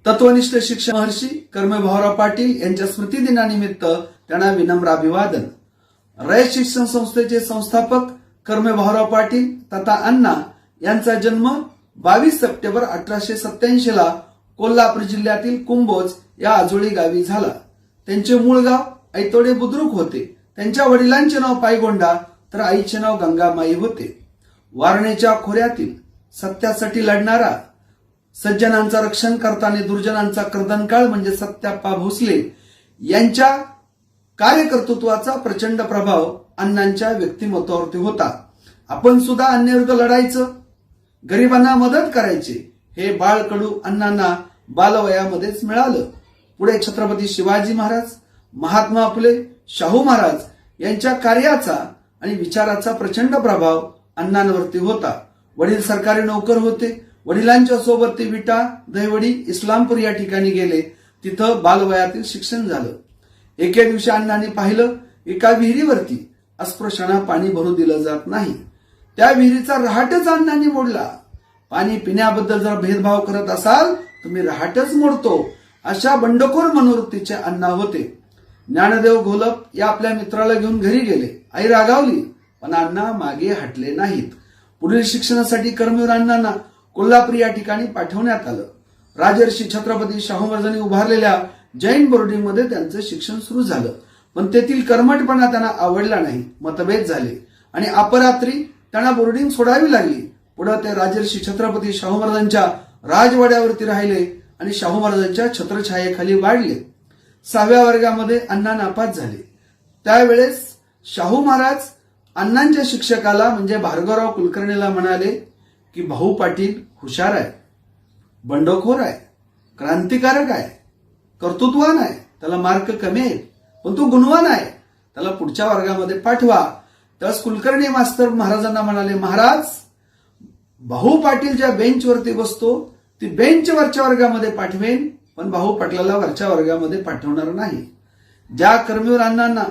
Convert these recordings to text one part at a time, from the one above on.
तत्वनिष्ठ शिक्षक महर्षी कर्मवीर भाऊराव पाटील यांच्या स्मृतिदिनानिमित्त त्यांना विनम्र अभिवादन। रयत शिक्षण संस्थेचे संस्थापक कर्मवीर भाऊराव पाटील तथा अण्णा यांचा जन्म 22 सप्टेंबर 1887 ला कोल्हापूर जिल्ह्यातील कुंभोज या आजोळी गावी झाला। त्यांचे मूळ गाव ऐतोडे बुद्रुक होते। त्यांच्या वडिलांचे नाव पायगोंडा तर आईचे नाव गंगामाई होते। वारणेच्या खोऱ्यातील सत्यासाठी लढणारा, सज्जनांचा रक्षण करताना दुर्जनांचा कर्दनकाळ म्हणजे सत्याप्पा भोसले यांच्या कार्यकर्तृत्वाचा प्रचंड प्रभाव अण्णांच्या व्यक्तिमत्वावरती होता। आपण सुद्धा अन्यायाविरुद्ध लढायचं, गरिबांना मदत करायची हे बाळकडू अण्णांना बालवयामध्येच मिळालं। पुढे छत्रपती शिवाजी महाराज, महात्मा फुले, शाहू महाराज यांच्या कार्याचा आणि विचाराचा प्रचंड प्रभाव अण्णांवरती होता। वडील सरकारी नोकर होते। वडिलांच्या सोबत ते विटा, दहिवडी, इस्लामपूर या ठिकाणी गेले। तिथं बालवयातील शिक्षण झालं। एके दिवशी अण्णांनी पाहिलं एका विहिरीवरती अस्पृश्यांना पाणी भरू दिलं जात नाही। त्या विहिरीचा रहाटच अण्णांनी मोडला। पाणी पिण्याबद्दल जर भेदभाव करत असाल तुम्ही रहाटच मोडतो, अशा बंडखोर मनोवृत्तीचे अण्णा होते। ज्ञानदेव घोलप या आपल्या मित्राला घेऊन घरी गेले। आई रागावली पण अण्णा मागे हटले नाहीत। पुढील शिक्षणासाठी कर्मवीर अण्णांना कोल्हापूर या ठिकाणी पाठवण्यात आलं। राजर्षी छत्रपती शाहू महाराजांनी उभारलेल्या जैन बोर्डिंगमध्ये त्यांचं शिक्षण सुरू झालं, पण तेथील कर्मठपणा त्यांना आवडला नाही। मतभेद झाले आणि अपरात्री त्यांना बोर्डिंग सोडावी लागली। पुढे ते राजर्षी छत्रपती शाहू महाराजांच्या राजवाड्यावरती राहिले आणि शाहू महाराजांच्या छत्रछायेखाली वाढले। 6व्या वर्गामध्ये अण्णा नापास झाले। त्यावेळेस शाहू महाराज अण्णांच्या शिक्षकाला म्हणजे भार्गवराव कुलकर्णीला म्हणाले की भाऊ पाटील हुशार आहे, बंडखोर आहे, क्रांतिकारक आहे, कर्तृत्वान आहे, त्याला मार्क कमी आहेत, पण तो गुणवान आहे, त्याला पुढच्या वर्गामध्ये पाठवा। त्यास कुलकर्णी मास्तर महाराजांना म्हणाले, महाराज भाऊ पाटील ज्या बेंचवरती बसतो ती बेंच वरच्या वर्गामध्ये पाठवेन, पण भाऊ पाटलाला वरच्या वर्गामध्ये पाठवणार नाही। ज्या कर्मवीर अण्णांना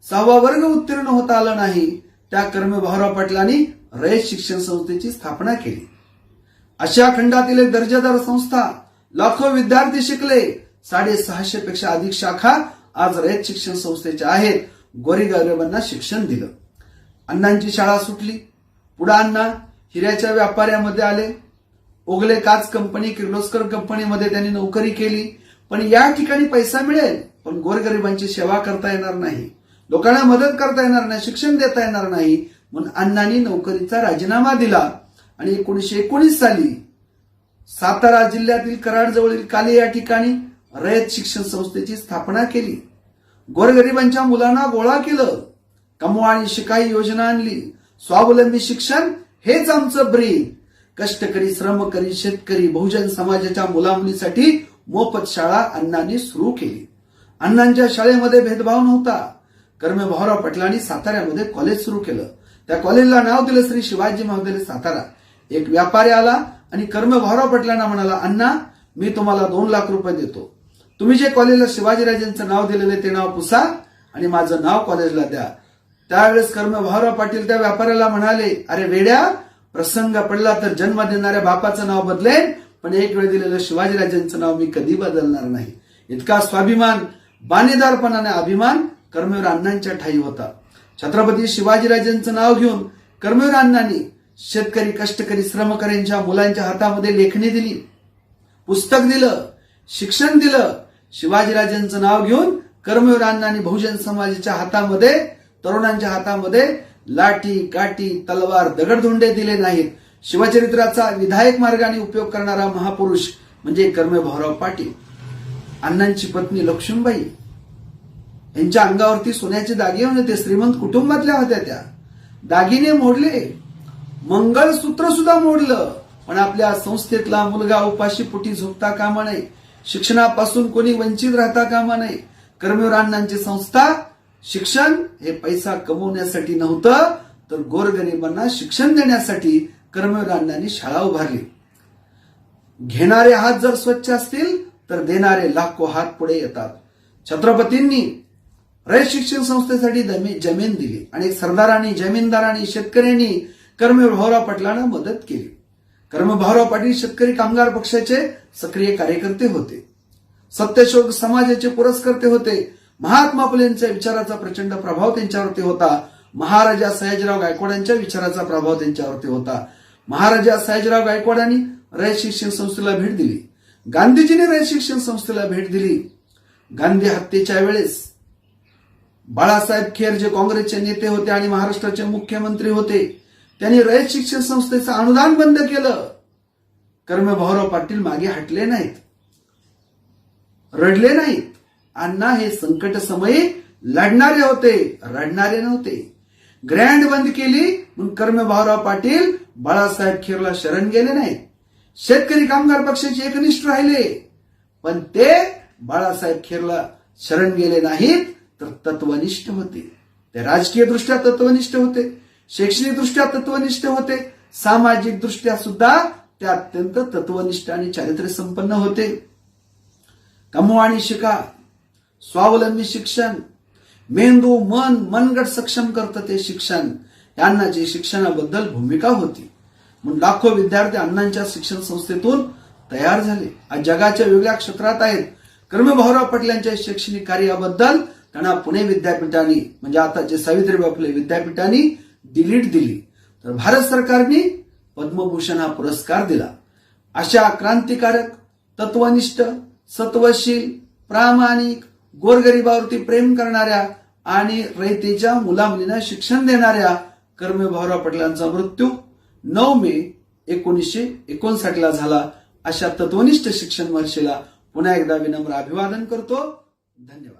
6वा वर्ग उत्तीर्ण होता आला नाही त्या कर्मवीर भाऊराव पाटलांनी रयत शिक्षण संस्थेची स्थापना केली। अशा खंडातील एक दर्जेदार संस्था, लाखो विद्यार्थी शिकले, 650 पेक्षा अधिक शाखा आज रयत शिक्षण संस्थेच्या आहेत। गोरीगरिबांना शिक्षण दिलं। अण्णांची शाळा सुटली। पुढे अण्णा हिऱ्याच्या व्यापाऱ्यामध्ये आले। ओगले काच कंपनी, किर्लोस्कर कंपनीमध्ये त्यांनी नोकरी केली। पण या ठिकाणी पैसा मिळेल पण गोरगरिबांची सेवा करता येणार नाही, लोकांना मदत करता येणार नाही, शिक्षण देता येणार नाही, म्हणून अण्णांनी नोकरीचा राजीनामा दिला आणि 1919 साली सातारा जिल्ह्यातील कराडजवळील काली या ठिकाणी रयत शिक्षण संस्थेची स्थापना केली। गोरगरिबांच्या मुलांना गोळा केलं, कमवा आणि शिकाई योजना आणली। स्वावलंबी शिक्षण हेच आमचं ब्रीद। कष्टकरी, श्रमकरी, शेतकरी, बहुजन समाजाच्या मुलामुलीसाठी मोफत शाळा अण्णांनी सुरू केली। अण्णांच्या शाळेमध्ये भेदभाव नव्हता। कर्मवीर भाऊराव पाटलांनी साताऱ्यामध्ये कॉलेज सुरू केलं। त्या कॉलेजला नाव दिलं श्री शिवाजी महाविद्यालय सातारा। एक व्यापारी आला आणि कर्मवीर भाऊराव पाटलांना म्हणाला, अण्णा मी तुम्हाला 2 लाख रुपये देतो, तुम्ही जे कॉलेजला शिवाजीराजेंचं नाव दिलेलं ते नाव पुसा आणि माझं नाव कॉलेजला द्या। त्यावेळेस कर्मवीर भाऊराव पाटील त्या व्यापाऱ्याला म्हणाले, अरे वेड्या, प्रसंग पडला तर जन्म देणाऱ्या बापाचं नाव बदलेन, पण एक वेळ दिलेलं शिवाजीराजेंचं नाव मी कधी बदलणार नाही। इतका स्वाभिमान, बाणेदारपणाने अभिमान कर्मवीर अण्णांच्या ठायी होता। छत्रपती शिवाजीराजेंचं नाव घेऊन कर्मवीर अण्णांनी शेतकरी, कष्टकरी, श्रमकऱ्यांच्या मुलांच्या हातामध्ये लेखणी दिली, पुस्तक दिलं, शिक्षण दिलं। शिवाजीराजेंचं नाव घेऊन कर्मवीर अण्णांनी बहुजन समाजाच्या हातामध्ये, तरुणांच्या हातामध्ये लाठी, काठी, तलवार, दगडधोंडे दिले नाहीत। शिवचरित्राचा विधायक मार्गाने उपयोग करणारा महापुरुष म्हणजे कर्मवीर भाऊराव पाटील। अण्णांची पत्नी लक्ष्मीबाई यांच्या अंगावरती सोन्याचे दागिने होते, श्रीमंत कुटुंबातल्या होत्या। त्या दागिने मोडले, मंगळसूत्र सुद्धा मोडलं, पण आपल्या संस्थेतला मुलगा उपाशी पोटी झोपता कामा नये, शिक्षणापासून कोणी वंचित राहता कामा नये। कर्मवीर अण्णांची संस्था शिक्षण हे पैसा कमवण्यासाठी नव्हतं तर गोरगरिबांना शिक्षण देण्यासाठी कर्मवीर अण्णांनी शाळा उभारली। घेणारे हात जर स्वच्छ असतील तर देणारे लाखो हात पुढे येतात। छत्रपतींनी रयत शिक्षण संस्थेसाठी जमीन दिली आणि सरदारांनी, जमीनदारांनी, शेतकऱ्यांनी कर्मवीर भाऊराव पाटलांना मदत केली। कर्मभाऊराव पाटील शेतकरी कामगार पक्षाचे सक्रिय कार्यकर्ते होते. सत्यशोधक समाजाचे पुरस्कर्ते होते. महात्मा फुलेंच्या विचाराचा प्रचंड प्रभाव त्यांच्यावरती होता. महाराजा सयाजीराव गायकवाडांच्या विचाराचा प्रभाव त्यांच्यावरती होता. महाराजा सयाजीराव गायकवाडांनी रयत शिक्षण संस्थेला भेट दिली. गांधीजींनी रयत शिक्षण संस्थेला भेट दिली. गांधी हत्येच्या वेळेस बाळासाहेब खेर जे काँग्रेसचे नेते होते आणि महाराष्ट्राचे मुख्यमंत्री होते, त्यांनी रयत शिक्षण संस्थेचं अनुदान बंद केलं. कर्मभाऊराव पाटील मागे हटले नाहीत, रडले नाहीत. अण्णा हे संकट समयी लढणारे होते, रडणारे नव्हते. ग्रँड बंद केली म्हणून कर्मभाऊराव पाटील बाळासाहेब खेरला शरण गेले नाहीत. शेतकरी कामगार पक्षाचे एकनिष्ठ राहिले, पण ते बाळासाहेब खेरला शरण गेले नाहीत, तर तत्वनिष्ठ होते. ते राजकीय दृष्ट्या तत्वनिष्ठ होते, शैक्षणिक दृष्ट्या तत्वनिष्ठ होते, सामाजिक दृष्ट्या सुद्धा ते अत्यंत तत्वनिष्ठ आणि चारित्र्य संपन्न होते. कमवा आणि शिका, स्वावलंबी शिक्षण, मेंदू मन मनगट सक्षम करतं ते शिक्षण. या अण्णाची शिक्षणाबद्दल भूमिका होती म्हणून लाखो विद्यार्थी अण्णांच्या शिक्षण संस्थेतून तयार झाले. आज जगाच्या वेगळ्या क्षेत्रात आहेत. कर्मभाऊराव पाटील यांच्या शैक्षणिक कार्याबद्दल त्यांना पुणे विद्यापीठाने म्हणजे आता जे सावित्रीबाई फुले विद्यापीठाने डिलीट दिली, तर भारत सरकारने पद्मभूषण हा पुरस्कार दिला. अशा क्रांतिकारक, तत्वनिष्ठ, सत्वशील, प्रामाणिक, गोरगरिबावरती प्रेम करणाऱ्या आणि रयतेच्या मुलामुलींना शिक्षण देणाऱ्या कर्मभाऊराव पाटलांचा मृत्यू 9 मे 1959 ला झाला. अशा तत्वनिष्ठ शिक्षण महर्षीला पुन्हा एकदा विनम्र अभिवादन करतो. धन्यवाद.